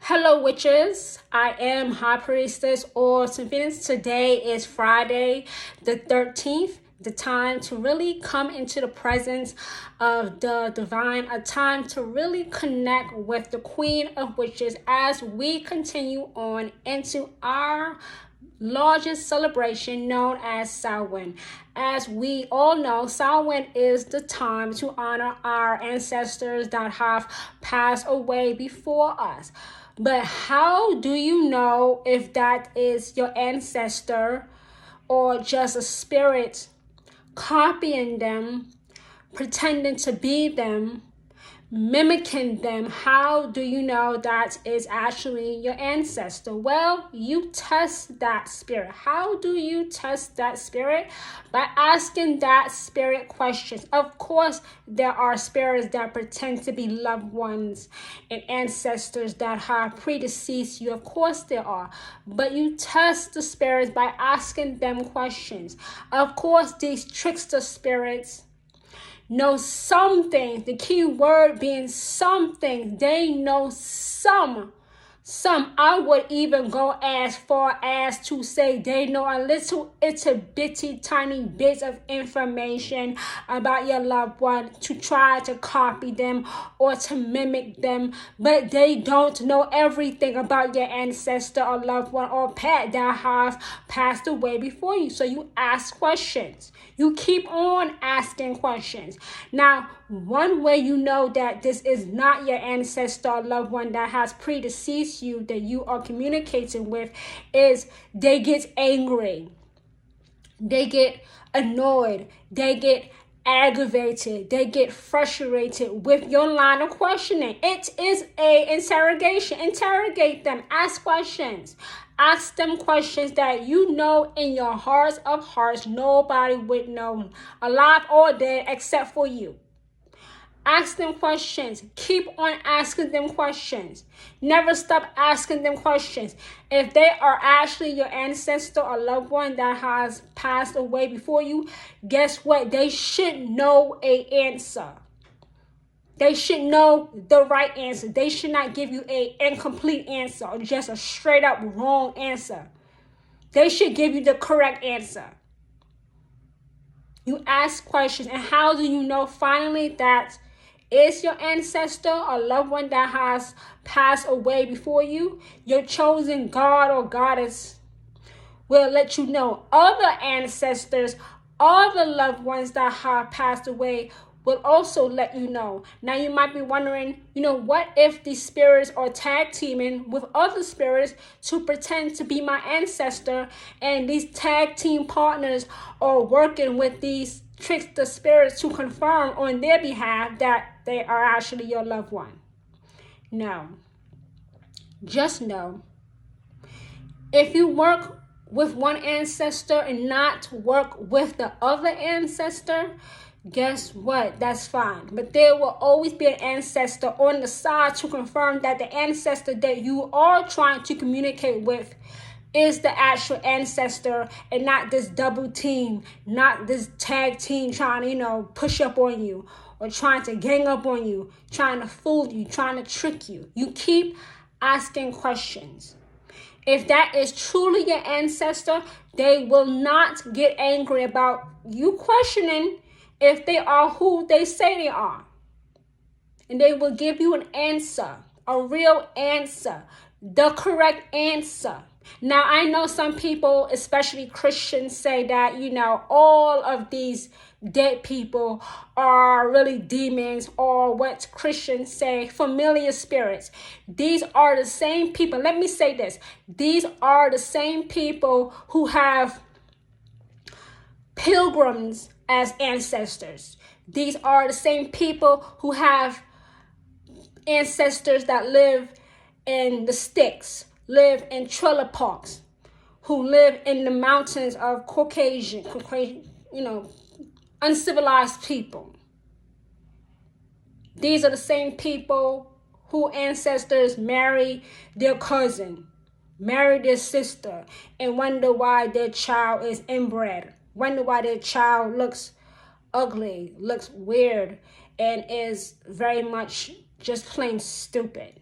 Hello, witches. I am High Priestess or Phoenix. Today is Friday, the 13th, the time to really come into the presence of the divine, a time to really connect with the Queen of Witches as we continue on into our largest celebration known as Samhain. As we all know, Samhain is the time to honor our ancestors that have passed away before us. But how do you know if that is your ancestor or just a spirit copying them, pretending to be them, mimicking them? How do you know that is actually your ancestor? Well, you test that spirit. How do you test that spirit? By asking that spirit questions. Of course, there are spirits that pretend to be loved ones and ancestors that have predeceased you. Of course there are. But you test the spirits by asking them questions. Of course, these trickster spirits know something, the key word being something. They know some. I would even go as far as to say they know a little itty bitty tiny bits of information about your loved one to try to copy them or to mimic them, but they don't know everything about your ancestor or loved one or pet that have passed away before you. So you ask questions. You keep on asking questions. Now, one way you know that this is not your ancestor or loved one that has predeceased you, that you are communicating with, is they get angry. They get annoyed. They get aggravated. They get frustrated with your line of questioning. It is a interrogation. Interrogate them. Ask questions. Ask them questions that you know in your hearts of hearts nobody would know, alive or dead, except for you. Ask them questions. Keep on asking them questions. Never stop asking them questions. If they are actually your ancestor or loved one that has passed away before you, guess what? They should know an answer. They should know the right answer. They should not give you an incomplete answer or just a straight up wrong answer. They should give you the correct answer. You ask questions. And how do you know finally that is your ancestor or loved one that has passed away before you? Your chosen God or goddess will let you know. Other ancestors, other loved ones that have passed away will also let you know. Now you might be wondering, what if these spirits are tag teaming with other spirits to pretend to be my ancestor, and these tag team partners are working with these trickster spirits to confirm on their behalf that they are actually your loved one? No. Just know, if you work with one ancestor and not work with the other ancestor, guess what? That's fine. But there will always be an ancestor on the side to confirm that the ancestor that you are trying to communicate with is the actual ancestor, and not this double team, not this tag team trying to, push up on you or trying to gang up on you, trying to fool you, trying to trick you. You keep asking questions. If that is truly your ancestor, they will not get angry about you questioning if they are who they say they are. And they will give you an answer, a real answer, the correct answer. Now, I know some people, especially Christians, say that, all of these dead people are really demons, or what Christians say, familiar spirits. These are the same people. Let me say this. These are the same people who have pilgrims as ancestors. These are the same people who have ancestors that live in the sticks, live in trailer parks, who live in the mountains of Caucasian, uncivilized people. These are the same people who ancestors marry their cousin, marry their sister, and wonder why their child is inbred, wonder why their child looks ugly, looks weird, and is very much just plain stupid.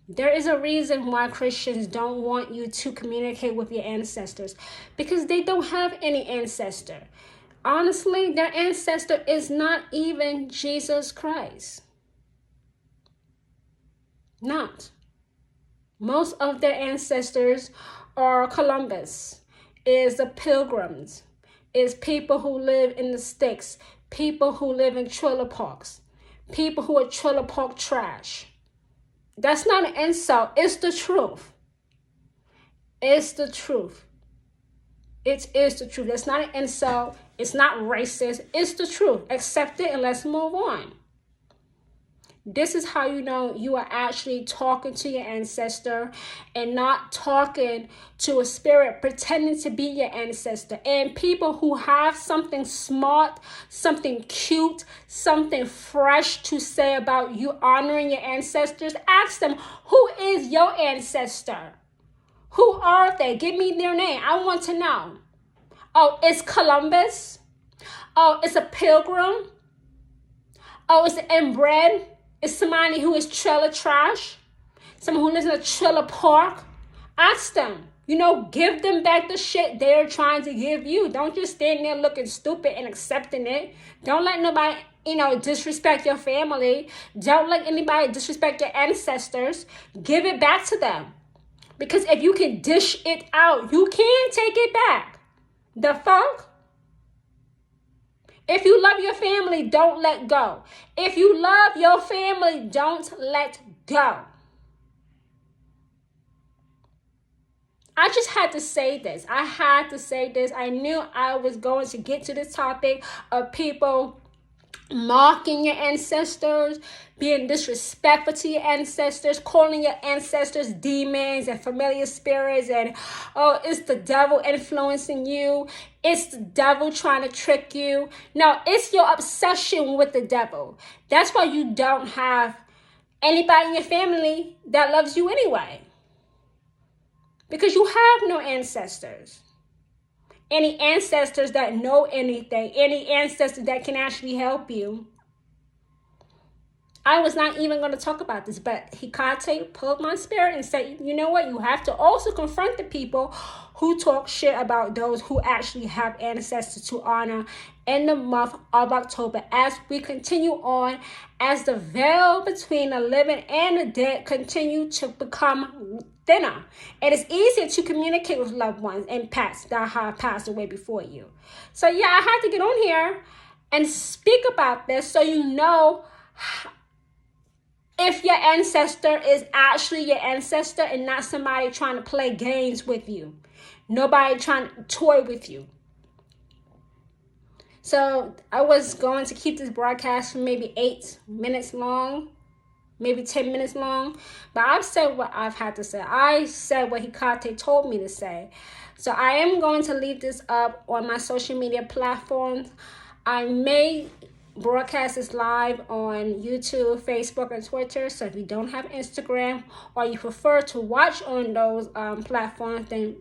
There is a reason why Christians don't want you to communicate with your ancestors, because they don't have any ancestor. Honestly, their ancestor is not even Jesus Christ. Not. Most of their ancestors are Columbus, is the Pilgrims, is people who live in the sticks, people who live in trailer parks, people who are trailer park trash. That's not an insult. It's the truth. It's the truth. It is the truth. That's not an insult. It's not racist. It's the truth. Accept it and let's move on. This is how you know you are actually talking to your ancestor and not talking to a spirit pretending to be your ancestor. And people who have something smart, something cute, something fresh to say about you honoring your ancestors, ask them, who is your ancestor? Who are they? Give me their name. I want to know. Oh, it's Columbus. Oh, it's a pilgrim. Oh, it's an inbred. It's somebody who is trailer trash. Someone who lives in a trailer park. Ask them. Give them back the shit they're trying to give you. Don't just stand there looking stupid and accepting it. Don't let nobody, disrespect your family. Don't let anybody disrespect your ancestors. Give it back to them. Because if you can dish it out, you can take it back. The fuck? If you love your family, don't let go. If you love your family, don't let go. I just had to say this. I knew I was going to get to this topic of people mocking your ancestors, being disrespectful to your ancestors, calling your ancestors demons and familiar spirits, and it's the devil influencing you. It's the devil trying to trick you. No, it's your obsession with the devil. That's why you don't have anybody in your family that loves you anyway. Because you have no ancestors. Any ancestors that know anything, any ancestors that can actually help you. I was not even going to talk about this, but Hecate pulled my spirit and said, you know what? You have to also confront the people who talk shit about those who actually have ancestors to honor in the month of October as we continue on, as the veil between the living and the dead continue to become thinner. It is easier to communicate with loved ones and pets that have passed away before you. So yeah, I had to get on here and speak about this so you know if your ancestor is actually your ancestor and not somebody trying to play games with you. Nobody trying to toy with you. So I was going to keep this broadcast for maybe 8 minutes long, maybe 10 minutes long. But I've said what I've had to say. I said what Hecate told me to say. So I am going to leave this up on my social media platforms. I may broadcast this live on YouTube, Facebook, and Twitter. So if you don't have Instagram or you prefer to watch on those platforms, then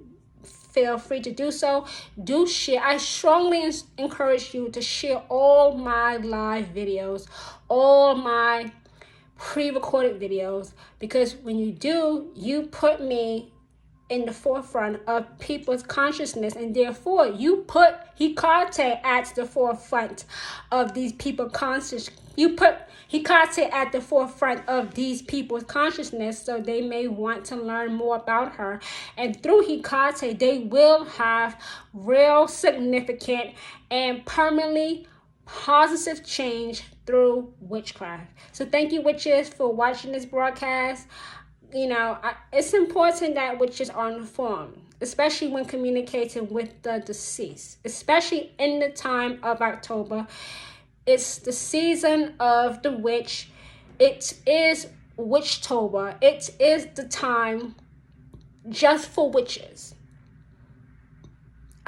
feel free to do so. Do share. I strongly encourage you to share all my live videos, all my pre-recorded videos, because when you do, you put me in the forefront of people's consciousness, and therefore you put Hecate at the forefront of these people's consciousness. You put Hecate at the forefront of these people's consciousness, so they may want to learn more about her. And through Hecate, they will have real significant and permanently positive change through witchcraft. So thank you, witches, for watching this broadcast. It's important that witches are informed, especially when communicating with the deceased, especially in the time of October. It's the season of the witch. It is Witchtober. It is the time just for witches.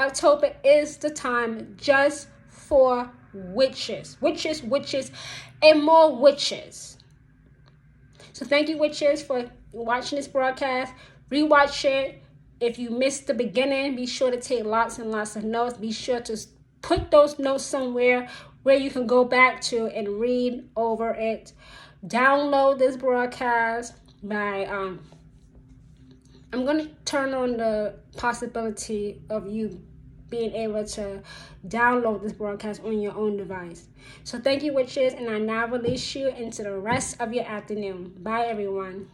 October is the time just for witches, and more witches. So thank you, witches, for watching this broadcast. Rewatch it. If you missed the beginning, be sure to take lots and lots of notes. Be sure to put those notes somewhere where you can go back to and read over it. Download this broadcast. by I'm going to turn on the possibility of you being able to download this broadcast on your own device. So thank you, witches, and I now release you into the rest of your afternoon. Bye, everyone.